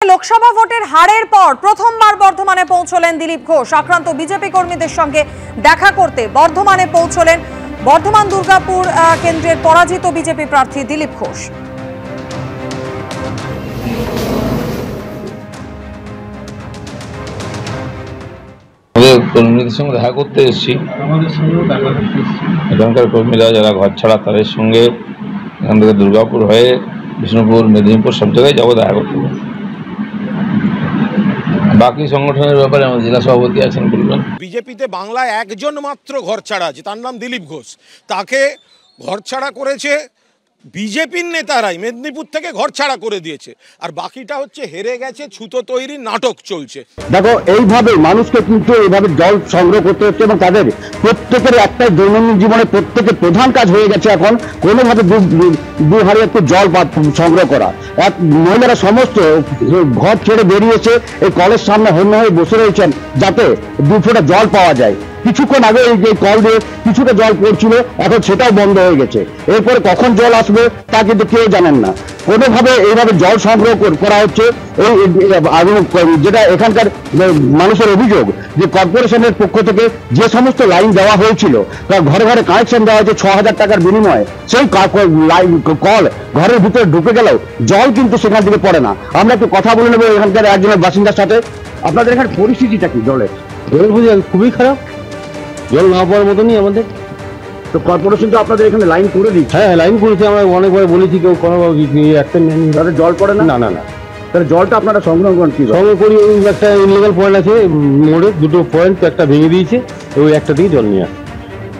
লোকসভা ভোটের হারের পর প্রথমবার বর্ধমানে পৌঁছলেন দিলীপ ঘোষ। আক্রান্ত বিজেপি কর্মীদের সঙ্গে দেখা করতে বর্ধমানে পৌঁছলেন বর্ধমান দুর্গাপুর কেন্দ্রের পরাজিত বিজেপি প্রার্থী দিলীপ ঘোষ। কর্মীদের সঙ্গে দেখা করতে এসেছি। এখানকার কর্মীরা যারা ঘর ছাড়া তাদের সঙ্গে এখান থেকে দুর্গাপুর হয়ে বিষ্ণুপুর, মেদিনীপুর সব জায়গায় যাবো দেখা করতে। বাকি সংগঠনের ব্যাপারে আমার জেলা সভাপতি আছেন, বলবেন। বিজেপিতে বাংলায় একজন মাত্র ঘর ছাড়া আছে, তার নাম দিলীপ ঘোষ। তাকে ঘর ছাড়া করেছে বিজেপির নেতারাই, মেদিনীপুর থেকে ঘর ছাড়া করে দিয়েছে। আর বাকিটা হচ্ছে হেরে গেছে, ছুতো তৈরির নাটক চলছে। দেখো, এইভাবে মানুষকে কিন্তু এইভাবে জল সংগ্রহ করতে হচ্ছে এবং তাদের প্রত্যেকের একটাই দৈনন্দিন জীবনে প্রত্যেকের প্রধান কাজ হয়ে গেছে এখন কোনোভাবে দু হাড়ি একটু জল সংগ্রহ করা। এক মহিলারা সমস্ত ঘর ছেড়ে বেরিয়েছে, এই কলের সামনে হন্য হয়ে বসে রয়েছেন যাতে 2 ফোঁটা জল পাওয়া যায়। কিছুক্ষণ আগে এই যে কল দিয়ে কিছুটা জল পড়ছিল, এখন সেটাও বন্ধ হয়ে গেছে। এরপরে কখন জল আসবে তা কিন্তু কেউ জানেন না। কোনোভাবে এইভাবে জল সংগ্রহ করা হচ্ছে। যেটা এখানকার মানুষের অভিযোগ যে কর্পোরেশনের পক্ষ থেকে যে সমস্ত লাইন দেওয়া হয়েছিল, ঘরে ঘরে কানেকশন দেওয়া হয়েছে 6,000 টাকার বিনিময়ে, সেই কল ঘরের ভিতরে ঢুকে গেলেও জল কিন্তু সেখান থেকে পড়ে না। আমরা একটু কথা বলে নেবো এখানকার একজনের বাসিন্দার সাথে। আপনাদের এখানে পরিস্থিতিটা কি জলের? খুবই খারাপ, জল না পাওয়ার মতনই আমাদের। তো কর্পোরেশন তো আপনাদের এখানে লাইন করে দিচ্ছে। হ্যাঁ, লাইন করেছে, আমরা অনেকবার বলেছি, কেউ কোনো অ্যাকশন নেয়নি। তাদের জল পড়ে না? না না। তাহলে জলটা আপনারা সংগ্রহ করেন কি? সংগ্রহ করি, ওই একটা ইনলিগাল পয়েন্ট আছে মোড়ে, 2টো পয়েন্ট, একটা ভেঙে দিয়েছে, ওই একটা দিকে জল নিয়ে আসে।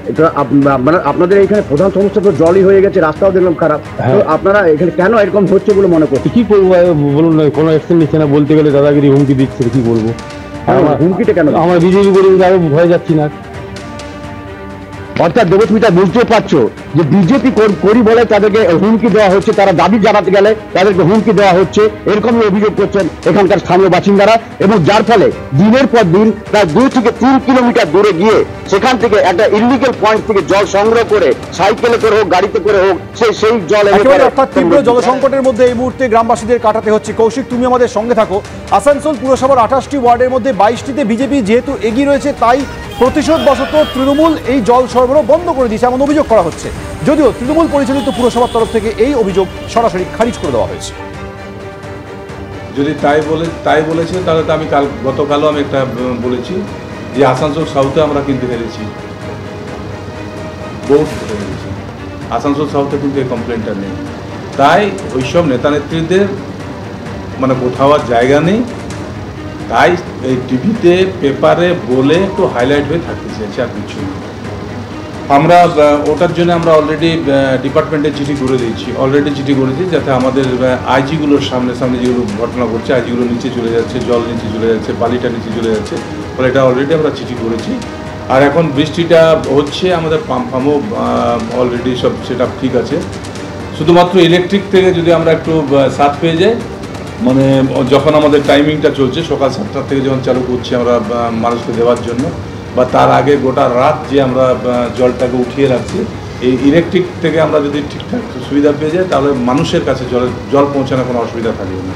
এটা আপনাদের এখানে প্রধান সমস্যা তো জলই হয়ে গেছে, রাস্তাও দেখলাম খারাপ। তো আপনারা এখানে কেন এরকম হচ্ছে বলে মনে করছে? কি করবো বলুন, কোনো অ্যাকশন নিচ্ছে না, বলতে গেলে দাদাগিরি হুমকি দিচ্ছে, কি বলবো। হুমকিটা কেন? আমার বিজেপি করে আরো ভয় যাচ্ছি না। অর্থাৎ দেবস্মিতা, বুঝতে পারছো যে বিজেপি করি বলে তাদেরকে হুমকি দেওয়া হচ্ছে, তারা দাবি জানাতে গেলে তাদেরকে হুমকি দেওয়া হচ্ছে, এরকমই অভিযোগ করছেন এখানকার স্থানীয় বাসিন্দারা। এবং যার ফলে দিনের পর দিন প্রায় 2 থেকে 3 কিলোমিটার দূরে গিয়ে সেখান থেকে একটা ইলিগাল পয়েন্ট থেকে জল সংগ্রহ করে, সাইকেলে করে হোক, গাড়িতে করে হোক, সেই জল। অর্থাৎ তীব্র জলসংকটের মধ্যে এই মুহূর্তে গ্রামবাসীদের কাটাতে হচ্ছে। কৌশিক, তুমি আমাদের সঙ্গে থাকো। আসানসোল পুরসভার 28টি ওয়ার্ডের মধ্যে 22টিতে বিজেপি যেহেতু এগিয়ে রয়েছে, তাই প্রতিশোধবশত তৃণমূল এই জল সরবরাহ বন্ধ করে দিয়েছে এমন অভিযোগ করা হচ্ছে, যদিও তৃণমূল পরিচালিত পুরসভার তরফ থেকে এই অভিযোগ সরাসরি খারিজ করে দেওয়া হয়েছে। যদি তাই বলেছে, তাহলে তো আমি গতকালও আমি একটা বলেছি যে আসানসোল সাউথে আমরা কিন্তু হেরেছি, বহুত হেরেছি। আসানসোল সাউথে কিন্তু এই কমপ্লেনটা নেই। তাই ওইসব নেতা নেত্রীদের মানে কোথাও আর জায়গা নেই। তাই এই টিভিতে পেপারে বলে একটু হাইলাইট হয়ে থাকতে চেয়েছে, আর কিছু আমরা ওটার জন্য আমরা অলরেডি ডিপার্টমেন্টে চিঠি করে দিয়েছি, যাতে আমাদের আইজিগুলোর সামনে যেগুলো ঘটনা ঘটছে, আইজিগুলো নিচে চলে যাচ্ছে, জল নিচে চলে যাচ্ছে, বালিটা নিচে চলে যাচ্ছে, ফলে এটা অলরেডি আমরা চিঠি করেছি। আর এখন বৃষ্টিটা হচ্ছে, আমাদের পাম্পও অলরেডি সব সেট আপ ঠিক আছে। শুধুমাত্র ইলেকট্রিক থেকে যদি আমরা একটু সাথ পেয়ে যাই, মানে যখন আমাদের টাইমিংটা চলছে সকাল 7টা থেকে যখন চালু করছি আমরা মানুষকে দেওয়ার জন্য, বা তার আগে গোটা রাত যে আমরা জলটাকে উঠিয়ে রাখছি, এই ইলেকট্রিক থেকে আমরা যদি ঠিকঠাক সুবিধা পেয়ে যাই, তাহলে মানুষের কাছে জল পৌঁছানোর কোনো অসুবিধা থাকবে না।